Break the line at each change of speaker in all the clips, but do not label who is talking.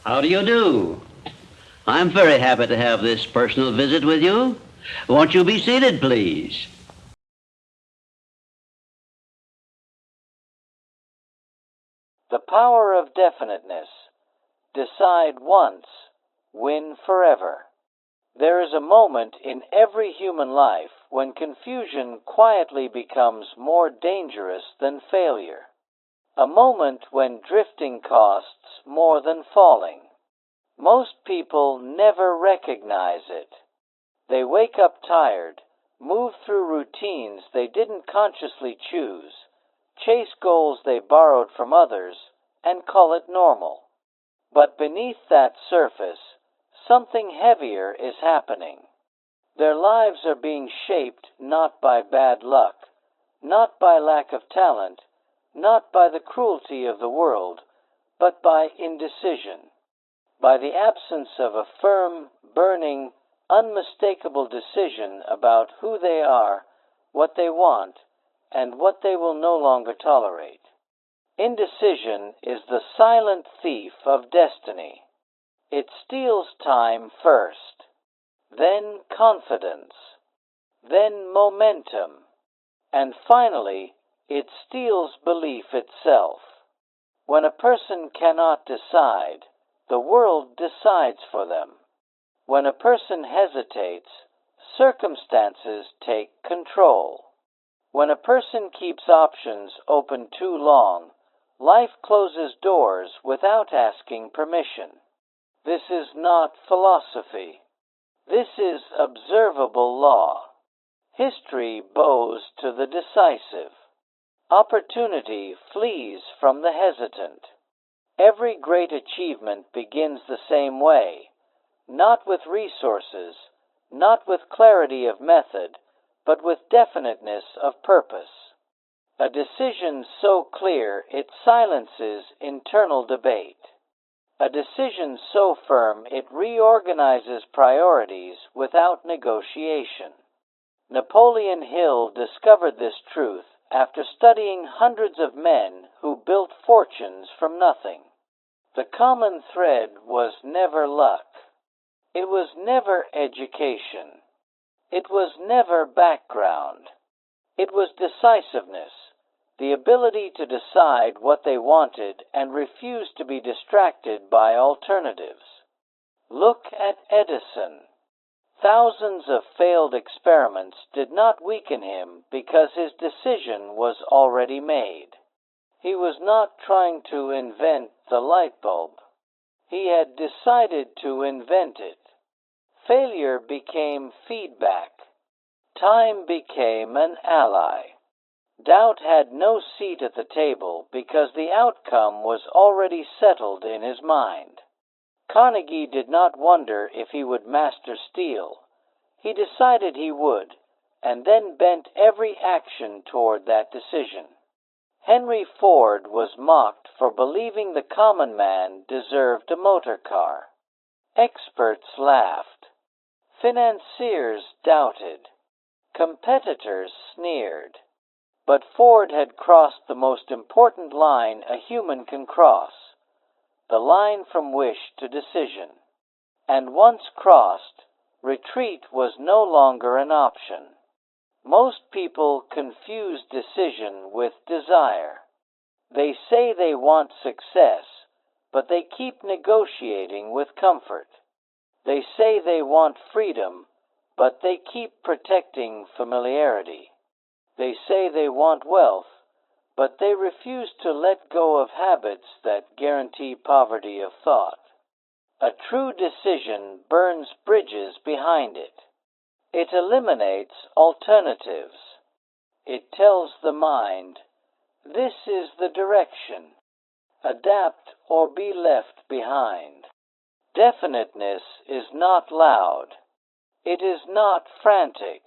How do you do? I'm very happy to have this personal visit with you. Won't you be seated, please?
The power of definiteness. Decide once, win forever. There is a moment in every human life when confusion quietly becomes more dangerous than failure. A moment when drifting costs more than falling. Most people never recognize it. They wake up tired, move through routines they didn't consciously choose, chase goals they borrowed from others, and call it normal. But beneath that surface, something heavier is happening. Their lives are being shaped not by bad luck, not by lack of talent, not by the cruelty of the world, but by indecision, by the absence of a firm, burning, unmistakable decision about who they are, what they want, and what they will no longer tolerate. Indecision is the silent thief of destiny. It steals time first, then confidence, then momentum, and finally it steals belief itself. When a person cannot decide, the world decides for them. When a person hesitates, circumstances take control. When a person keeps options open too long, life closes doors without asking permission. This is not philosophy. This is observable law. History bows to the decisive. Opportunity flees from the hesitant. Every great achievement begins the same way, not with resources, not with clarity of method, but with definiteness of purpose. A decision so clear it silences internal debate. A decision so firm it reorganizes priorities without negotiation. Napoleon Hill discovered this truth after studying hundreds of men who built fortunes from nothing. The common thread was never luck. It was never education. It was never background. It was decisiveness, the ability to decide what they wanted and refuse to be distracted by alternatives. Look at Edison. Thousands of failed experiments did not weaken him because his decision was already made. He was not trying to invent the light bulb. He had decided to invent it. Failure became feedback. Time became an ally. Doubt had no seat at the table because the outcome was already settled in his mind. Carnegie did not wonder if he would master steel. He decided he would, and then bent every action toward that decision. Henry Ford was mocked for believing the common man deserved a motor car. Experts laughed. Financiers doubted. Competitors sneered. But Ford had crossed the most important line a human can cross, the line from wish to decision. And once crossed, retreat was no longer an option. Most people confuse decision with desire. They say they want success, but they keep negotiating with comfort. They say they want freedom, but they keep protecting familiarity. They say they want wealth, but they refuse to let go of habits that guarantee poverty of thought. A true decision burns bridges behind it. It eliminates alternatives. It tells the mind, this is the direction. Adapt or be left behind. Definiteness is not loud. It is not frantic.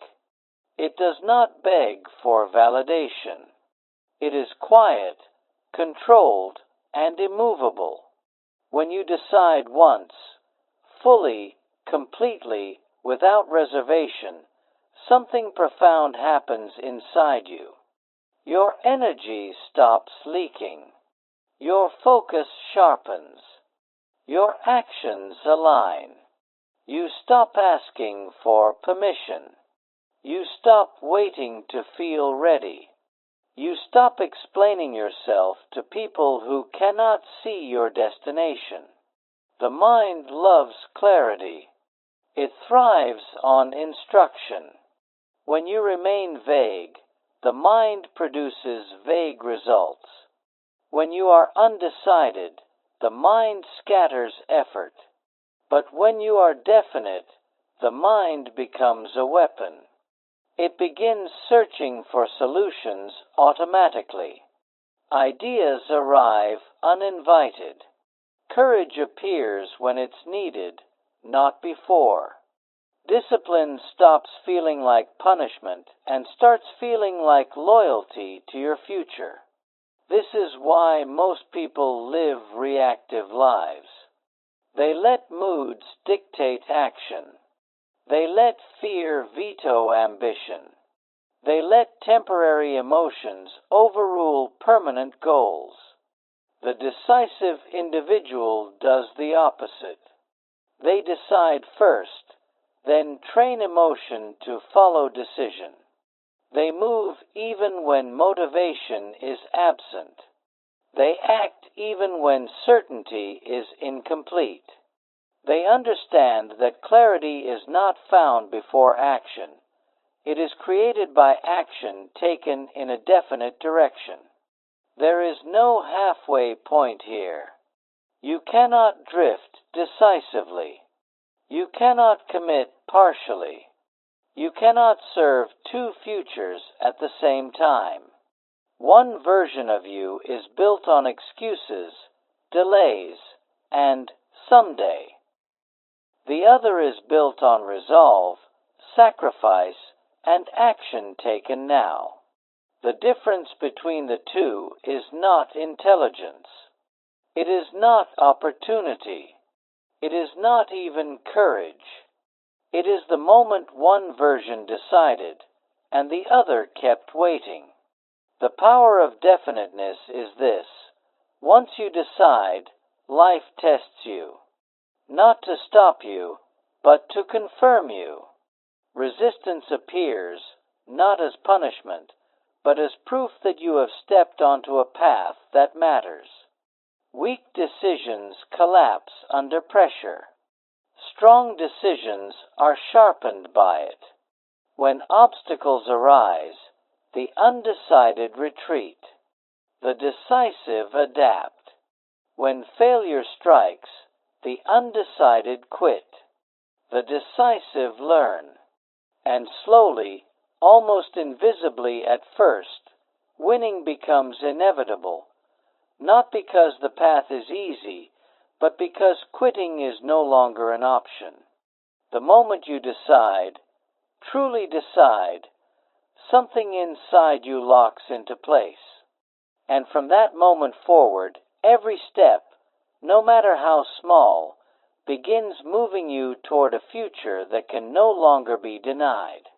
It does not beg for validation. It is quiet, controlled, and immovable. When you decide once, fully, completely, without reservation, something profound happens inside you. Your energy stops leaking. Your focus sharpens. Your actions align. You stop asking for permission. You stop waiting to feel ready. You stop explaining yourself to people who cannot see your destination. The mind loves clarity. It thrives on instruction. When you remain vague, the mind produces vague results. When you are undecided, the mind scatters effort. But when you are definite, the mind becomes a weapon. It begins searching for solutions automatically. Ideas arrive uninvited. Courage appears when it's needed, not before. Discipline stops feeling like punishment and starts feeling like loyalty to your future. This is why most people live reactive lives. They let moods dictate action. They let fear veto ambition. They let temporary emotions overrule permanent goals. The decisive individual does the opposite. They decide first, then train emotion to follow decision. They move even when motivation is absent. They act even when certainty is incomplete. They understand that clarity is not found before action. It is created by action taken in a definite direction. There is no halfway point here. You cannot drift decisively. You cannot commit partially. You cannot serve two futures at the same time. One version of you is built on excuses, delays, and someday. The other is built on resolve, sacrifice, and action taken now. The difference between the two is not intelligence. It is not opportunity. It is not even courage. It is the moment one version decided and the other kept waiting. The power of definiteness is this. Once you decide, life tests you. Not to stop you, but to confirm you. Resistance appears, not as punishment, but as proof that you have stepped onto a path that matters. Weak decisions collapse under pressure. Strong decisions are sharpened by it. When obstacles arise, the undecided retreat. The decisive adapt. When failure strikes, the undecided quit. The decisive learn. And slowly, almost invisibly at first, winning becomes inevitable, not because the path is easy, but because quitting is no longer an option. The moment you decide, truly decide, something inside you locks into place. And from that moment forward, every step, no matter how small, begins moving you toward a future that can no longer be denied.